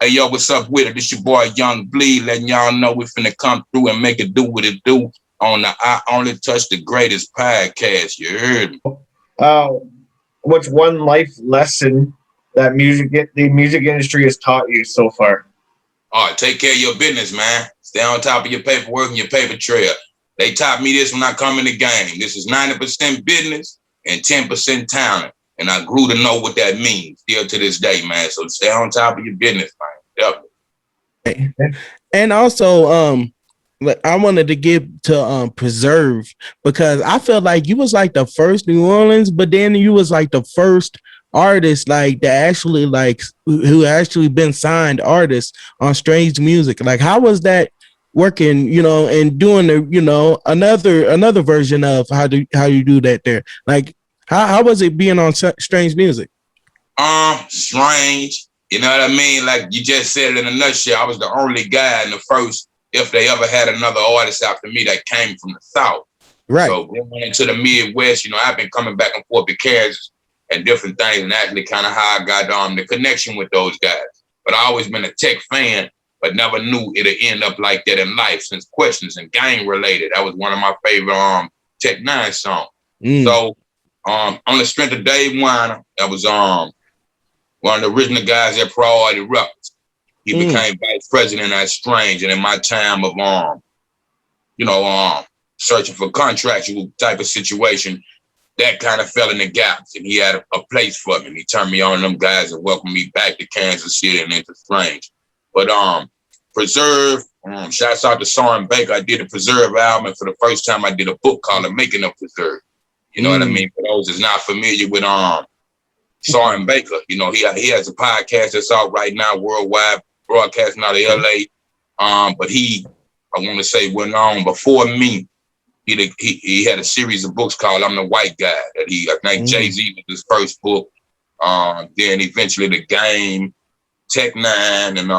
Hey, yo, what's up with it? This your boy Young Bleed, letting y'all know we finna come through and make it do what it do on the I Only Touch the Greatest podcast. You heard me? Uh, what's one life lesson that the music industry has taught you so far? All right, take care of your business, man. Stay on top of your paperwork and your paper trail. They taught me this when I come in the game. This is 90% business and 10% talent. And I grew to know what that means still to this day, man. So stay on top of your business, man. Definitely. And also, I wanted to give to Preserve, because I felt like you was like the first New Orleans, but then you was like the first artist like that actually like who actually been signed artists on Strange Music. Like, how was that working, and doing the, another version of how you do that there? Like, how was it being on Strange Music? Strange. You know what I mean? Like you just said it in a nutshell. I was the only guy in the first, if they ever had another artist after me that came from the South. Right. So going into the Midwest, I've been coming back and forth to Kansas and different things, and actually kind of how I got the connection with those guys. But I always been a tech fan, but never knew it'd end up like that in life, since Questions and Gang Related. That was one of my favorite N9ne songs. So on the strength of Dave Weiner, that was one of the original guys at Priority Records. He became vice president at Strange, and in my time of searching for contractual type of situation, that kind of fell in the gaps, and he had a place for me. And he turned me on them guys and welcomed me back to Kansas City and into Strange. But Preserve, shouts out to Soren Baker. I did a Preserve album, and for the first time I did a book called The Making of Preserve. You know what I mean? For those that's not familiar with Soren Baker, he has a podcast that's out right now worldwide, broadcasting out of LA. But I want to say went on before me. He had a series of books called I'm the White Guy that I think Jay-Z was his first book. Then eventually The Game, N9ne, and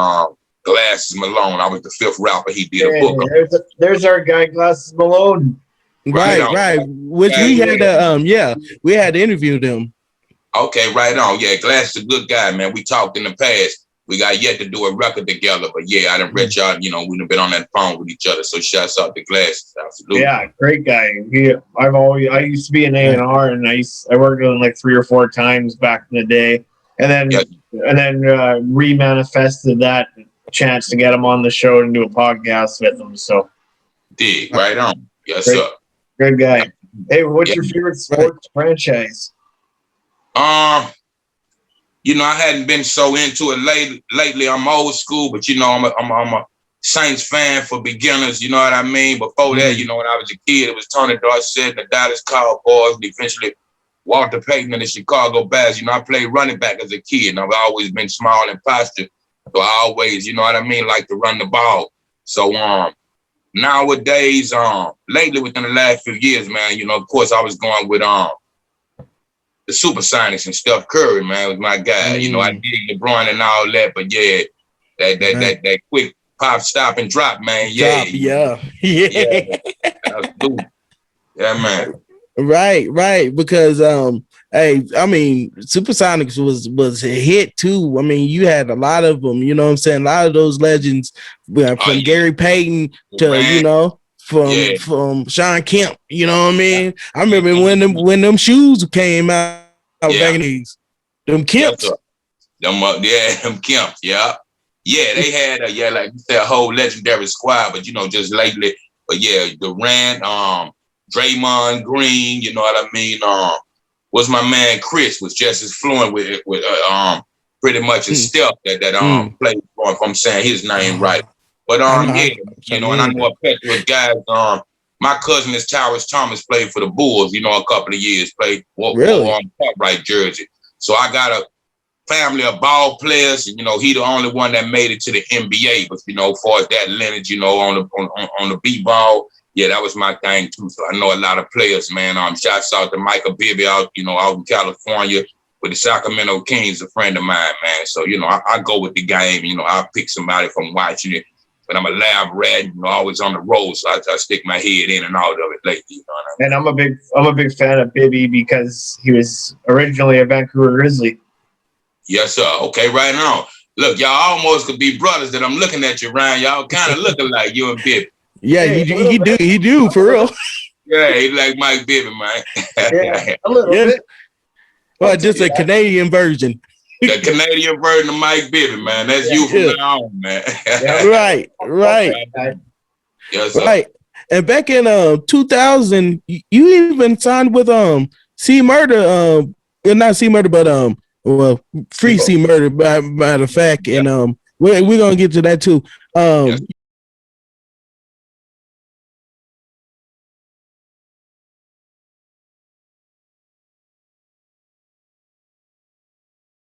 Glasses Malone. I was the fifth rapper he did a book on. There's our guy, Glasses Malone. Right. Which we had we had to interview them. Okay, right on. Yeah, Glass is a good guy, man. We talked in the past. We got yet to do a record together, but yeah, I done read y'all, we've been on that phone with each other. So shouts out to Glass. Absolutely. Yeah, great guy. I used to be an A&R, and I worked with him like 3 or 4 times back in the day. And then remanifested that chance to get him on the show and do a podcast with him. So right on. Yes, sir. Good guy. Hey, what's your favorite sports franchise? I hadn't been so into it lately. I'm old school, but I'm a Saints fan for beginners. You know what I mean? Before that, when I was a kid, it was Tony Dorsett and the Dallas Cowboys, and eventually Walter Payton and the Chicago Bears. I played running back as a kid, and I've always been small and postured. So I always, like to run the ball. So nowadays, lately within the last few years, man, of course I was going with the Supersonics and Steph Curry, man, was my guy. I did LeBron and all that, but yeah, that quick pop, stop, and drop, man. Yeah. Yeah, man. Right. Because Supersonics was a hit too. I mean, you had a lot of them, a lot of those legends from Gary Payton to, from Sean Kemp, you know what I mean? I remember when them shoes came out back in the days. Them Kemps. Them Kemps, yeah. Yeah, they had like you said, a whole legendary squad, but just lately, but yeah, Durant, Draymond Green, you know what I mean? Was my man Chris was just as fluent with pretty much as Steph that played for, if I'm saying his name right. But and I know a plethora of guys. My cousin is Tyrus Thomas, played for the Bulls, a couple of years, played on upright jersey. So I got a family of ball players, and he the only one that made it to the NBA. But as far as that lineage, on the b-ball, yeah, that was my thing too. So I know a lot of players, man. Shouts out to Michael Bibby out in California with the Sacramento Kings, a friend of mine, man. So I go with the game. I'll pick somebody from watching it. But I'm a lab rat, always on the road, so I stick my head in and out of it lately. You know what I mean? And I'm a big fan of Bibby because he was originally a Vancouver Grizzly. Yes, sir. Okay, right now. Look, y'all almost could be brothers that I'm looking at you, Ryan. Y'all kind of looking like you and Bibby. Yeah, Hey, he do for real. Yeah, he like Mike Bibby, man. Yeah, a little Yeah. bit. Well, just a Canadian version. The Canadian version of Mike Bibby, man. That's you from now on, man. Right. Yes, sir. Right. And back in 2000, you even signed with C Murder, not C Murder, but well, Free C Murder by the fact, and we're gonna get to that too.